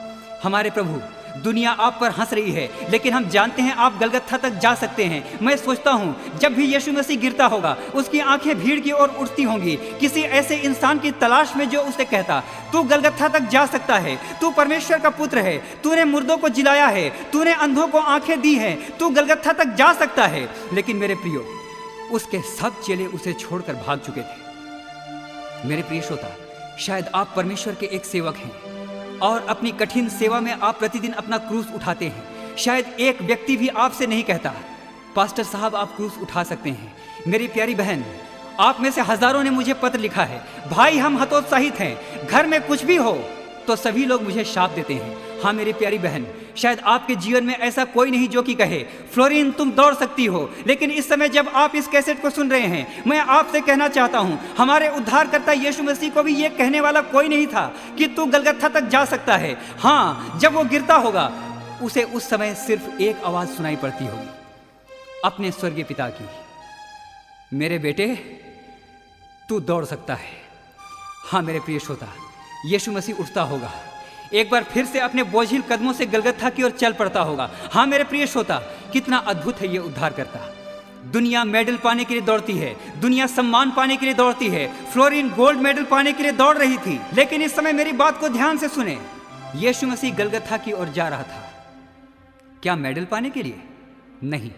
हमारे प्रभु, दुनिया आप पर हंस रही है, लेकिन हम जानते हैं आप गलगत्था तक जा सकते हैं। मैं सोचता हूँ जब भी यीशु मसीह गिरता होगा, उसकी आंखें भीड़ की ओर उठती होंगी, किसी ऐसे इंसान की तलाश में जो उसे कहता, तू गलगत्था तक जा सकता है, तू परमेश्वर का पुत्र है, तूने मुर्दों को जिलाया है, तूने अंधों को आंखें दी हैं, तू गलगत्था तक जा सकता है। लेकिन मेरे प्रियो, उसके सब चेले उसे छोड़कर भाग चुके थे। मेरे प्रिय श्रोता, शायद आप परमेश्वर के एक सेवक हैं और अपनी कठिन सेवा में आप प्रतिदिन अपना क्रूस उठाते हैं। शायद एक व्यक्ति भी आपसे नहीं कहता, पास्टर साहब आप क्रूस उठा सकते हैं। मेरी प्यारी बहन, आप में से हजारों ने मुझे पत्र लिखा है, भाई हम हतोत्साहित हैं, घर में कुछ भी हो तो सभी लोग मुझे शाप देते हैं। हाँ मेरी प्यारी बहन, शायद आपके जीवन में ऐसा कोई नहीं जो कि कहे, फ्लोरीन तुम दौड़ सकती हो। लेकिन इस समय जब आप इस कैसेट को सुन रहे हैं, मैं आपसे कहना चाहता हूं, हमारे उद्धारकर्ता यीशु मसीह को भी ये कहने वाला कोई नहीं था कि तू गलगत्था तक जा सकता है। हाँ, जब वो गिरता होगा, उसे उस समय सिर्फ एक आवाज सुनाई पड़ती होगी, अपने स्वर्गीय पिता की, मेरे बेटे तू दौड़ सकता है। हाँ मेरे प्रिय श्रोता, यीशु मसीह उठता होगा, एक बार फिर से अपने बोझिल कदमों से गलगत्था की ओर चल पड़ता होगा। हाँ मेरे प्रिय श्रोता, कितना अद्भुत है ये उद्धार करता। दुनिया मेडल पाने के लिए दौड़ती है, दुनिया सम्मान पाने के लिए दौड़ती है। फ्लोरीन गोल्ड मेडल पाने के लिए दौड़ रही थी, लेकिन इस समय मेरी बात को ध्यान से सुने, यीशु मसीह गलगत्था की ओर जा रहा था। क्या मेडल पाने के लिए? नहीं,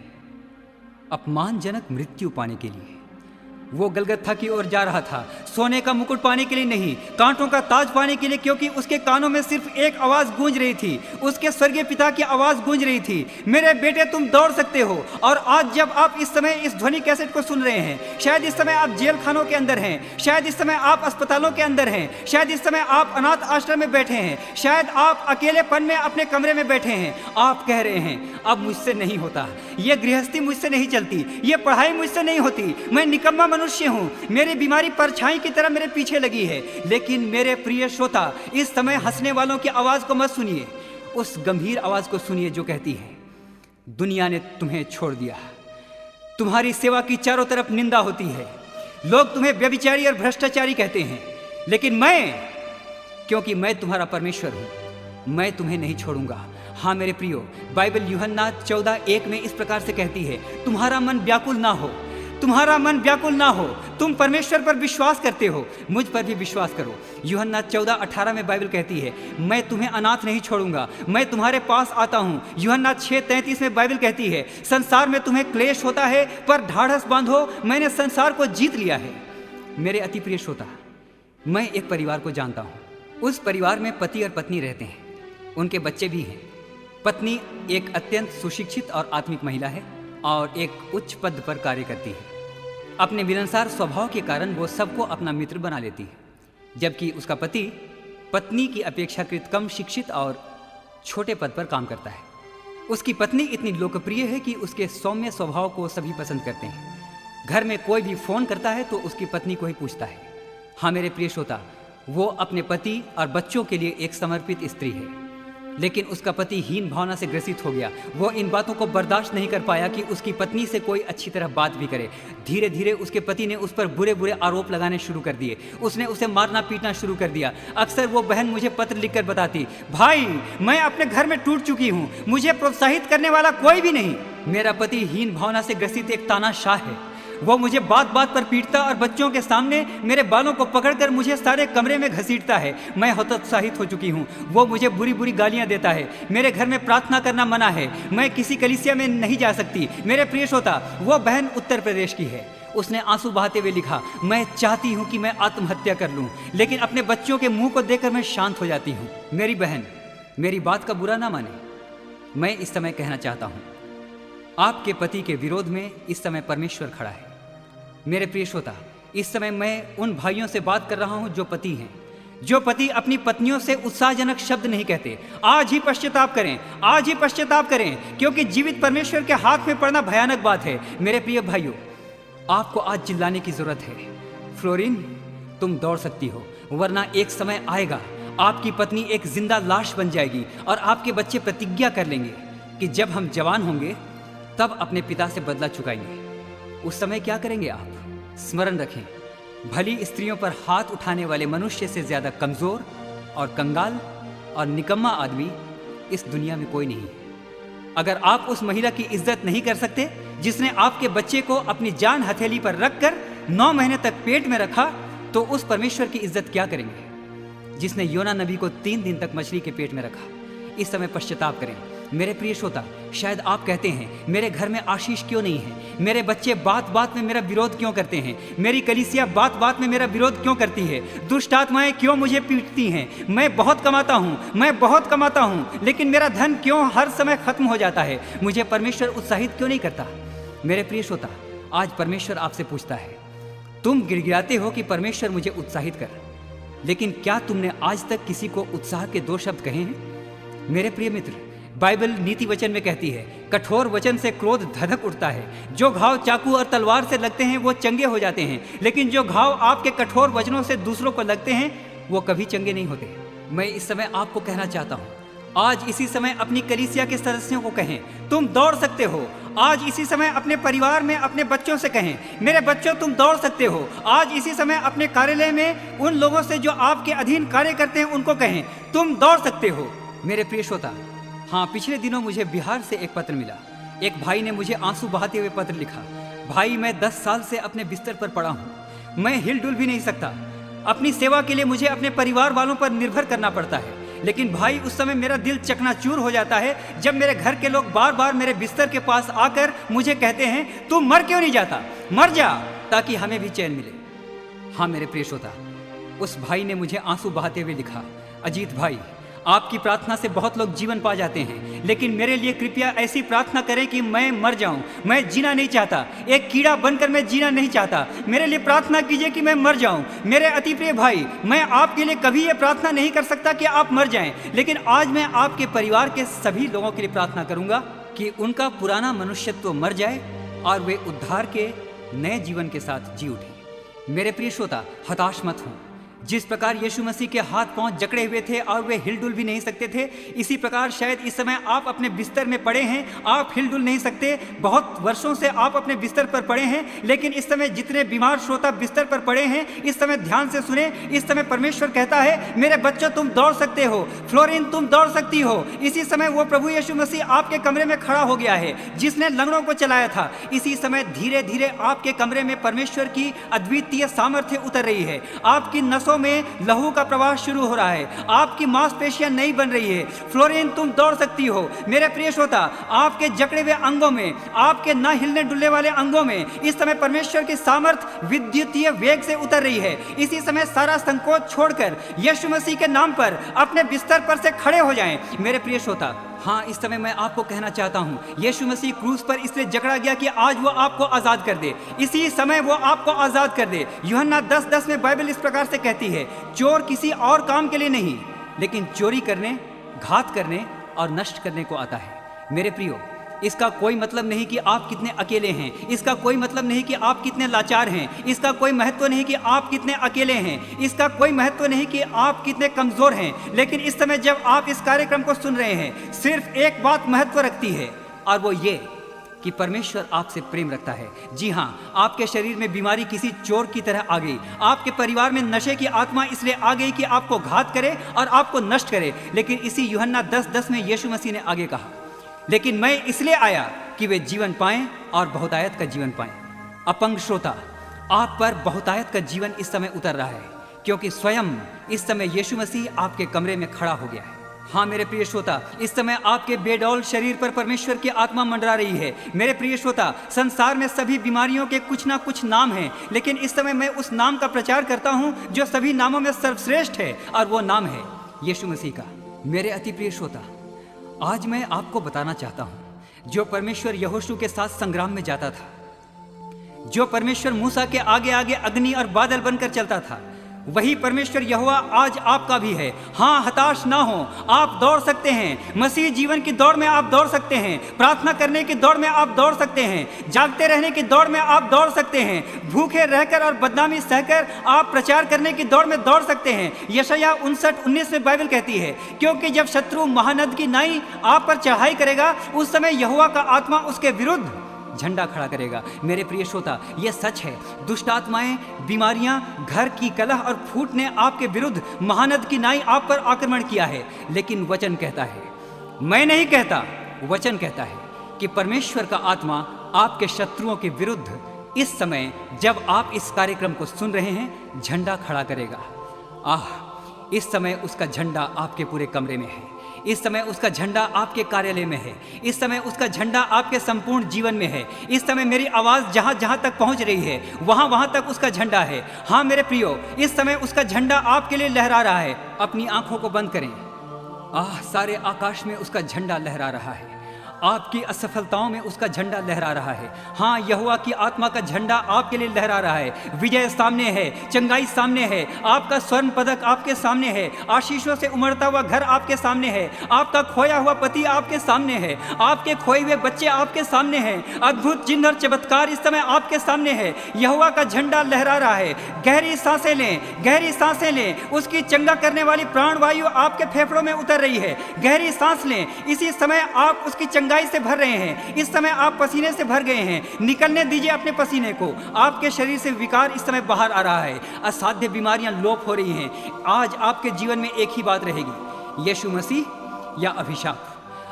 अपमानजनक मृत्यु पाने के लिए वो गलगत्था की ओर जा रहा था। सोने का मुकुट पाने के लिए नहीं, कांटों का ताज पाने के लिए, क्योंकि उसके कानों में सिर्फ एक आवाज गूंज रही थी, उसके स्वर्गीय पिता की आवाज गूंज रही थी, मेरे बेटे तुम दौड़ सकते हो। और आज जब आप इस समय इस ध्वनि कैसेट को सुन रहे हैं, शायद इस समय आप जेल खानों के अंदर हैं, शायद इस समय आप अस्पतालों के अंदर हैं, शायद इस समय आप अनाथ आश्रम में बैठे हैं, शायद आप अकेलेपन में अपने कमरे में बैठे हैं। आप कह रहे हैं अब मुझसे नहीं होता, ये गृहस्थी मुझसे नहीं चलती, ये पढ़ाई मुझसे नहीं होती, मैं निकम्मा मनुष्य हूं, मेरी बीमारी परछाई की तरह मेरे पीछे लगी है। लेकिन मेरे प्रिय श्रोता, इस समय हंसने वालों की आवाज को मत सुनिए, उस गंभीर आवाज को सुनिए जो कहती है, दुनिया ने तुम्हें छोड़ दिया, तुम्हारी सेवा की चारों तरफ निंदा होती है, लोग तुम्हें व्यभिचारी और भ्रष्टाचारी कहते हैं, लेकिन मैं, क्योंकि मैं तुम्हारा परमेश्वर हूं, मैं तुम्हें नहीं छोड़ूंगा। हाँ मेरे प्रियो, बाइबल यूहन्ना 14:1 में इस प्रकार से कहती है, तुम्हारा मन व्याकुल ना हो, तुम्हारा मन व्याकुल ना हो, तुम परमेश्वर पर विश्वास करते हो, मुझ पर भी विश्वास करो। यूहन्ना 14:18 में बाइबल कहती है, मैं तुम्हें अनाथ नहीं छोड़ूंगा, मैं तुम्हारे पास आता हूं। यूहन्ना 6:33 में बाइबल कहती है, संसार में तुम्हें क्लेश होता है, पर ढाढ़स बांधो, मैंने संसार को जीत लिया है। मेरे अति प्रिय श्रोता, मैं एक परिवार को जानता हूं, उस परिवार में पति और पत्नी रहते हैं, उनके बच्चे भी हैं। पत्नी एक अत्यंत सुशिक्षित और आत्मिक महिला है और एक उच्च पद पर कार्य करती है। अपने मिलनसार स्वभाव के कारण वो सबको अपना मित्र बना लेती है, जबकि उसका पति पत्नी की अपेक्षाकृत कम शिक्षित और छोटे पद पर काम करता है। उसकी पत्नी इतनी लोकप्रिय है कि उसके सौम्य स्वभाव को सभी पसंद करते हैं। घर में कोई भी फोन करता है तो उसकी पत्नी को ही पूछता है। हाँ मेरे प्रिय श्रोता, वो अपने पति और बच्चों के लिए एक समर्पित स्त्री है, लेकिन उसका पति हीन भावना से ग्रसित हो गया। वो इन बातों को बर्दाश्त नहीं कर पाया कि उसकी पत्नी से कोई अच्छी तरह बात भी करे। धीरे धीरे उसके पति ने उस पर बुरे बुरे आरोप लगाने शुरू कर दिए, उसने उसे मारना पीटना शुरू कर दिया। अक्सर वो बहन मुझे पत्र लिखकर बताती, भाई मैं अपने घर में टूट चुकी हूँ, मुझे प्रोत्साहित करने वाला कोई भी नहीं। मेरा पति हीन भावना से ग्रसित एक तानाशाह है, वो मुझे बात बात पर पीटता और बच्चों के सामने मेरे बालों को पकड़कर मुझे सारे कमरे में घसीटता है। मैं हतोत्साहित हो चुकी हूँ। वो मुझे बुरी बुरी गालियाँ देता है। मेरे घर में प्रार्थना करना मना है, मैं किसी कलीसिया में नहीं जा सकती। मेरे प्रिय श्रोता, वो बहन उत्तर प्रदेश की है। उसने आंसू बहाते हुए लिखा, मैं चाहती हूँ कि मैं आत्महत्या कर लूँ, लेकिन अपने बच्चों के मुंह को देखकर मैं शांत हो जाती हूँ। मेरी बहन, मेरी बात का बुरा ना माने, मैं इस समय कहना चाहता हूँ, आपके पति के विरोध में इस समय परमेश्वर खड़ा है। मेरे प्रिय श्रोता, इस समय मैं उन भाइयों से बात कर रहा हूं जो पति हैं, जो पति अपनी पत्नियों से उत्साहजनक शब्द नहीं कहते। आज ही पश्चाताप करें, आज ही पश्चाताप करें, क्योंकि जीवित परमेश्वर के हाथ में पड़ना भयानक बात है। मेरे प्रिय भाइयों, आपको आज चिल्लाने की जरूरत है, फ्लोरीन तुम दौड़ सकती हो, वरना एक समय आएगा आपकी पत्नी एक जिंदा लाश बन जाएगी और आपके बच्चे प्रतिज्ञा कर लेंगे कि जब हम जवान होंगे तब अपने पिता से बदला चुकाएंगे। उस समय क्या करेंगे आप? स्मरण रखें, भली स्त्रियों पर हाथ उठाने वाले मनुष्य से ज्यादा कमजोर और कंगाल और निकम्मा आदमी इस दुनिया में कोई नहीं है। अगर आप उस महिला की इज्जत नहीं कर सकते जिसने आपके बच्चे को अपनी जान हथेली पर रखकर 9 महीने तक पेट में रखा, तो उस परमेश्वर की इज्जत क्या करेंगे जिसने योना नबी को 3 दिन तक मछली के पेट में रखा? इस समय पश्चाताप करें। मेरे प्रिय श्रोता, शायद आप कहते हैं मेरे घर में आशीष क्यों नहीं है, मेरे बच्चे बात बात में मेरा विरोध क्यों करते हैं, मेरी कलीसिया बात बात में मेरा विरोध क्यों करती है, दुष्ट आत्माएं क्यों मुझे पीटती हैं, मैं बहुत कमाता हूँ लेकिन मेरा धन क्यों हर समय खत्म हो जाता है, मुझे परमेश्वर उत्साहित क्यों नहीं करता? मेरे प्रिय श्रोता, आज परमेश्वर आपसे पूछता है, तुम गिड़गिड़ाते हो कि परमेश्वर मुझे उत्साहित कर, लेकिन क्या तुमने आज तक किसी को उत्साह के 2 शब्द कहे हैं? मेरे प्रिय मित्र, बाइबल नीति वचन में कहती है, कठोर वचन से क्रोध धधक उठता है। जो घाव चाकू और तलवार से लगते हैं वो चंगे हो जाते हैं, लेकिन जो घाव आपके कठोर वचनों से दूसरों को लगते हैं वो कभी चंगे नहीं होते। मैं इस समय आपको कहना चाहता हूँ, आज इसी समय अपनी कलीसिया के सदस्यों को कहें, तुम दौड़ सकते हो। आज इसी समय अपने परिवार में अपने बच्चों से कहें, मेरे बच्चों तुम दौड़ सकते हो। आज इसी समय अपने कार्यालय में उन लोगों से जो आपके अधीन कार्य करते हैं उनको कहें, तुम दौड़ सकते हो। मेरे प्रिय श्रोता, हाँ, पिछले दिनों मुझे बिहार से एक पत्र मिला। एक भाई ने मुझे आंसू बहाते हुए पत्र लिखा, भाई मैं 10 साल से अपने बिस्तर पर पड़ा हूँ, मैं हिलडुल भी नहीं सकता, अपनी सेवा के लिए मुझे अपने परिवार वालों पर निर्भर करना पड़ता है। लेकिन भाई, उस समय मेरा दिल चकनाचूर हो जाता है जब मेरे घर के लोग बार बार मेरे बिस्तर के पास आकर मुझे कहते हैं, तू मर क्यों नहीं जाता, मर जा ताकि हमें भी चैन मिले। हाँ मेरे प्रिय श्रोता, उस भाई ने मुझे आंसू बहाते हुए लिखा, अजीत भाई, आपकी प्रार्थना से बहुत लोग जीवन पा जाते हैं, लेकिन मेरे लिए कृपया ऐसी प्रार्थना करें कि मैं मर जाऊं। मैं जीना नहीं चाहता, एक कीड़ा बनकर मैं जीना नहीं चाहता। मेरे लिए प्रार्थना कीजिए कि मैं मर जाऊं। मेरे अति प्रिय भाई, मैं आपके लिए कभी ये प्रार्थना नहीं कर सकता कि आप मर जाएं, लेकिन आज मैं आपके परिवार के सभी लोगों के लिए प्रार्थना करूंगा कि उनका पुराना मनुष्यत्व मर जाए और वे उद्धार के नए जीवन के साथ जी उठे। मेरे प्रिय श्रोता, हताश मत हो। जिस प्रकार यीशु मसीह के हाथ पांव जकड़े हुए थे और वे हिलडुल भी नहीं सकते थे, इसी प्रकार शायद इस समय आप अपने बिस्तर में पड़े हैं, आप हिलडुल नहीं सकते। बहुत वर्षों से आप अपने बिस्तर पर पड़े हैं, लेकिन इस समय जितने बीमार श्रोता बिस्तर पर पड़े हैं, इस समय ध्यान से सुने। इस समय परमेश्वर कहता है, मेरे बच्चों तुम दौड़ सकते हो, फ्लोरिन तुम दौड़ सकती हो। इसी समय वो प्रभु यीशु मसीह आपके कमरे में खड़ा हो गया है जिसने लंगड़ों को चलाया था। इसी समय धीरे धीरे आपके कमरे में परमेश्वर की अद्वितीय सामर्थ्य उतर रही है। आपकी नसों में लहू का प्रवाह शुरू हो रहा है, आपकी मांसपेशियां नई बन रही है। फ्लोरिन तुम दौड़ सकती हो। मेरे प्रिय श्रोता, आपके जकड़े हुए अंगों में, आपके न हिलने डुलने वाले अंगों में इस समय परमेश्वर की सामर्थ विद्युतीय वेग से उतर रही है। इसी समय सारा संकोच छोड़कर यीशु मसीह के नाम पर अपने बिस्तर पर से खड़े हो जाएं। मेरे प्रिय श्रोता, हाँ, इस समय मैं आपको कहना चाहता हूँ, यीशु मसीह क्रूस पर इसलिए जकड़ा गया कि आज वो आपको आज़ाद कर दे। इसी समय वो आपको आज़ाद कर दे। यूहन्ना 10:10 में बाइबल इस प्रकार से कहती है, चोर किसी और काम के लिए नहीं, लेकिन चोरी करने, घात करने और नष्ट करने को आता है। मेरे प्रियो, इसका कोई मतलब नहीं कि आप कितने अकेले हैं, इसका कोई मतलब नहीं कि आप कितने लाचार हैं, इसका कोई महत्व नहीं कि आप कितने अकेले हैं, इसका कोई महत्व नहीं कि आप कितने कमज़ोर हैं। लेकिन इस समय जब आप इस कार्यक्रम को सुन रहे हैं, सिर्फ एक बात महत्व रखती है, और वो ये कि परमेश्वर आपसे प्रेम रखता है। जी हाँ, आपके शरीर में बीमारी किसी चोर की तरह आ गई, आपके परिवार में नशे की आत्मा इसलिए आ गई कि आपको घात करे और आपको नष्ट करे। लेकिन इसी यूहन्ना 10:10 में यीशु मसीह ने आगे कहा, लेकिन मैं इसलिए आया कि वे जीवन पाएं और बहुतायत का जीवन पाएं। अपंग श्रोता, आप पर बहुतायत का जीवन इस समय उतर रहा है, क्योंकि स्वयं इस समय यीशु मसीह आपके कमरे में खड़ा हो गया है। हाँ मेरे प्रिय श्रोता, इस समय आपके बेडौल शरीर पर परमेश्वर की आत्मा मंडरा रही है। मेरे प्रिय श्रोता, संसार में सभी बीमारियों के कुछ ना कुछ नाम हैं, लेकिन इस समय मैं उस नाम का प्रचार करता हूँ जो सभी नामों में सर्वश्रेष्ठ है, और वो नाम है यीशु मसीह का। मेरे अति प्रिय श्रोता, आज मैं आपको बताना चाहता हूं, जो परमेश्वर यहोशू के साथ संग्राम में जाता था, जो परमेश्वर मूसा के आगे आगे अग्नि और बादल बनकर चलता था, वही परमेश्वर यहोवा आज आपका भी है। हाँ, हताश ना हो, आप दौड़ सकते हैं। मसीह जीवन की दौड़ में आप दौड़ सकते हैं। प्रार्थना करने की दौड़ में आप दौड़ सकते हैं। जागते रहने की दौड़ में आप दौड़ सकते हैं। भूखे रहकर और बदनामी सहकर आप प्रचार करने की दौड़ में दौड़ सकते हैं। यशायाह 59:19 में बाइबल कहती है, क्योंकि जब शत्रु महानद की नाई आप पर चढ़ाई करेगा, उस समय यहोवा का आत्मा उसके विरुद्ध झंडा खड़ा करेगा। मेरे प्रिय श्रोता, यह सच है। दुष्ट आत्माएं, बीमारियां, घर की कलह और फूट ने आपके विरुद्ध महानद की नाई आप पर आक्रमण किया है, लेकिन वचन कहता है, मैं नहीं कहता, वचन कहता है कि परमेश्वर का आत्मा आपके शत्रुओं के विरुद्ध इस समय जब आप इस कार्यक्रम को सुन रहे हैं झंडा खड़ा करेगा। इस समय उसका झंडा आपके पूरे कमरे में है। इस समय उसका झंडा आपके कार्यालय में है। इस समय उसका झंडा आपके संपूर्ण जीवन में है। इस समय मेरी आवाज़ जहाँ जहाँ तक पहुँच रही है, वहाँ वहाँ तक उसका झंडा है। हाँ मेरे प्रियो, इस समय उसका झंडा आपके लिए लहरा रहा है। अपनी आंखों को बंद करें। सारे आकाश में उसका झंडा लहरा रहा है। आपकी असफलताओं में उसका झंडा लहरा रहा है। हाँ, यहोवा की आत्मा का झंडा आपके लिए लहरा रहा है। विजय सामने है, चंगाई सामने है, आपका स्वर्ण पदक आपके सामने है, आशीषों से उमड़ता हुआ घर आपके सामने है, आपका खोया हुआ पति आपके सामने है, आपके खोए हुए बच्चे आपके सामने हैं। अद्भुत चिन्ह और चमत्कार इस समय आपके सामने है। यहोवा का झंडा लहरा रहा है। गहरी सांसें लें, गहरी सांसें लें। उसकी चंगा करने वाली प्राणवायु आपके फेफड़ों में उतर रही है। गहरी सांस लें। इसी समय आप उसकी चंगाई से भर रहे हैं। इस समय आप पसीने से भर गए हैं। निकलने दीजिए अपने पसीने को। आपके शरीर से विकार इस समय बाहर आ रहा है। असाध्य बीमारियां लोप हो रही हैं। आज आपके जीवन में एक ही बात रहेगी, यीशु मसीह या अभिशाप।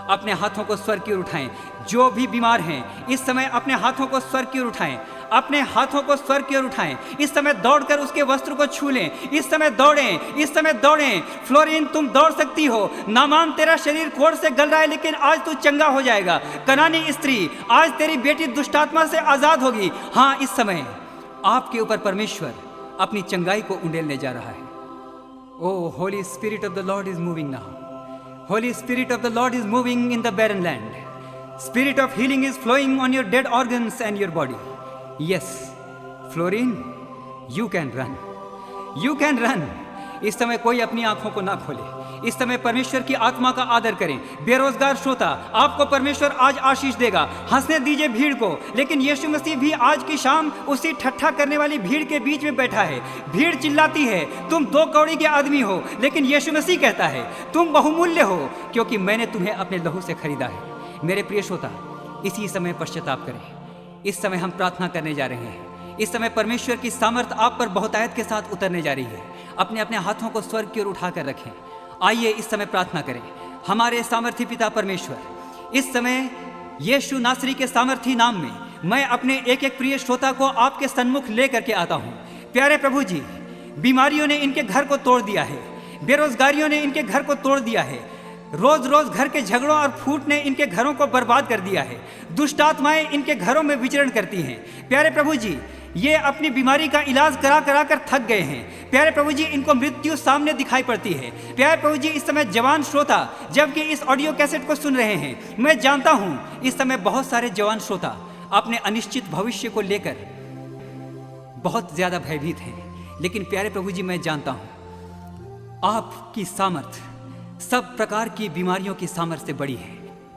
अपने हाथों को स्वर्ग की ओर उठाएं। जो भी बीमार हैं इस समय अपने हाथों को स्वर्ग की ओर उठाएं। अपने हाथों को स्वर्ग की ओर उठाएं। इस समय दौड़कर उसके वस्त्र को छू लें। इस समय दौड़ें, इस समय दौड़ें। फ्लोरीन, तुम दौड़ सकती हो। नामान, तेरा शरीर कोढ़ से गल रहा है, लेकिन आज तू चंगा हो जाएगा। कनानी स्त्री, आज तेरी बेटी दुष्टात्मा से आजाद होगी। हाँ, इस समय आपके ऊपर परमेश्वर अपनी चंगाई को उंडेलने जा रहा है। Oh, Holy Spirit of the Lord is moving now. Holy Spirit of the Lord is moving in the barren land. Spirit of healing is flowing on your dead organs and your body. Yes, Florine, you can run. You can run. इस समय कोई अपनी आंखों को ना खोले। इस समय परमेश्वर की आत्मा का आदर करें। बेरोजगार श्रोता, आपको परमेश्वर आज आशीष देगा। हंसने दीजिए भीड़ को, लेकिन यीशु मसीह भी आज की शाम उसी ठट्ठा करने वाली भीड़ के बीच में बैठा है। भीड़ चिल्लाती है, तुम 2 कौड़ी के आदमी हो, लेकिन यीशु मसीह कहता है, तुम बहुमूल्य हो, क्योंकि मैंने तुम्हें अपने लहू से खरीदा है। मेरे प्रिय श्रोता, इसी समय पश्चाताप करें। इस समय हम प्रार्थना करने जा रहे हैं। इस समय परमेश्वर की सामर्थ आप पर बहुतायत के साथ उतरने जा रही है। अपने अपने हाथों को स्वर्ग की ओर उठाकर रखें। आइए इस समय प्रार्थना करें। हमारे सामर्थी पिता परमेश्वर, इस समय यीशु नासरी के सामर्थी नाम में मैं अपने एक एक प्रिय श्रोता को आपके सन्मुख लेकर के आता हूँ। प्यारे प्रभु जी, बीमारियों ने इनके घर को तोड़ दिया है। बेरोजगारियों ने इनके घर को तोड़ दिया है। रोज रोज घर के झगड़ों और फूट ने इनके घरों को बर्बाद कर दिया है। दुष्ट आत्माएं इनके घरों में विचरण करती हैं। प्यारे प्रभु जी, ये अपनी बीमारी का इलाज करा करा कर थक गए हैं। प्यारे प्रभु जी, इनको मृत्यु सामने दिखाई पड़ती है। प्यारे प्रभु जी, इस समय जवान श्रोता जबकि इस ऑडियो कैसेट को सुन रहे हैं, मैं जानता हूँ इस समय बहुत सारे जवान श्रोता अपने अनिश्चित भविष्य को लेकर बहुत ज्यादा भयभीत हैं। लेकिन प्यारे प्रभु जी, मैं जानता हूँ आपकी सामर्थ सब प्रकार की बीमारियों की सामर्थ्य से बड़ी है।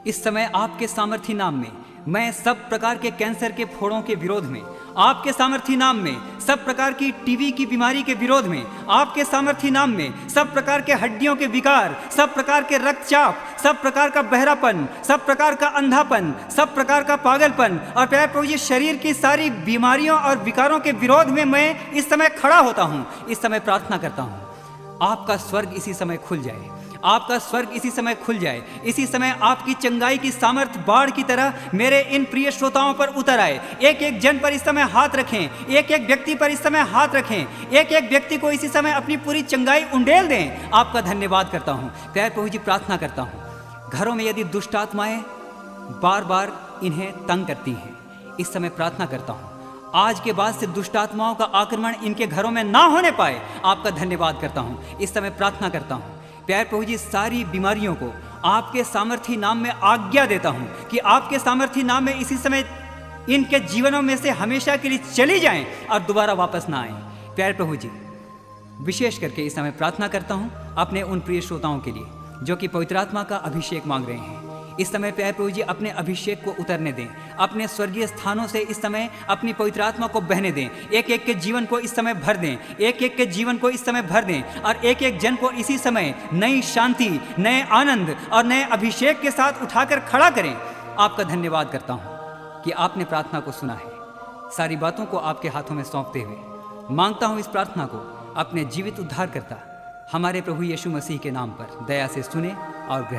इस समय आपके सामर्थी नाम में मैं सब प्रकार के कैंसर के फोड़ों के विरोध में, आपके सामर्थी नाम में सब प्रकार की टीबी की बीमारी के विरोध में, आपके सामर्थी नाम में सब प्रकार के हड्डियों के विकार, सब प्रकार के रक्तचाप, सब प्रकार का बहरापन, सब प्रकार का अंधापन, सब प्रकार का पागलपन और प्यारे प्रभु जी, शरीर की सारी बीमारियों और विकारों के विरोध में मैं इस समय खड़ा होता हूँ। इस समय प्रार्थना करता हूँ आपका स्वर्ग इसी समय खुल जाए। आपका स्वर्ग इसी समय खुल जाए। इसी समय आपकी चंगाई की सामर्थ बाढ़ की तरह मेरे इन प्रिय श्रोताओं पर उतर आए। एक एक जन पर इस समय हाथ रखें। एक एक व्यक्ति पर इस समय हाथ रखें। एक एक व्यक्ति को इसी समय अपनी पूरी चंगाई उंडेल दें। आपका धन्यवाद करता हूँ। प्यारे प्रभु जी, प्रार्थना करता हूँ घरों में यदि दुष्ट आत्माएं बार बार इन्हें तंग करती हैं, इस समय प्रार्थना करता हूँ आज के बाद से दुष्ट आत्माओं का आक्रमण इनके घरों में ना होने पाए। आपका धन्यवाद करता हूँ। इस समय प्रार्थना करता हूँ प्यारे प्रभु जी, सारी बीमारियों को आपके सामर्थी नाम में आज्ञा देता हूं कि आपके सामर्थी नाम में इसी समय इनके जीवनों में से हमेशा के लिए चली जाएं और दोबारा वापस ना आएं। प्यारे प्रभु जी, विशेष करके इस समय प्रार्थना करता हूँ अपने उन प्रिय श्रोताओं के लिए जो कि पवित्र आत्मा का अभिषेक मांग रहे हैं। इस समय प्यारे प्रभु जी अपने अभिषेक को उतरने दें, अपने स्वर्गीय स्थानों से इस समय अपनी पवित्र आत्मा को बहने दें, एक एक के जीवन को इस समय भर दें, एक एक के जीवन को इस समय भर दें और एक एक जन को इसी समय नई शांति, नए आनंद और नए अभिषेक के साथ उठाकर खड़ा करें। आपका धन्यवाद करता हूँ कि आपने प्रार्थना को सुना है। सारी बातों को आपके हाथों में सौंपते हुए मांगता हूँ इस प्रार्थना को अपने जीवित उद्धारकर्ता हमारे प्रभु यीशु मसीह के नाम पर दया से सुने और ग्रहण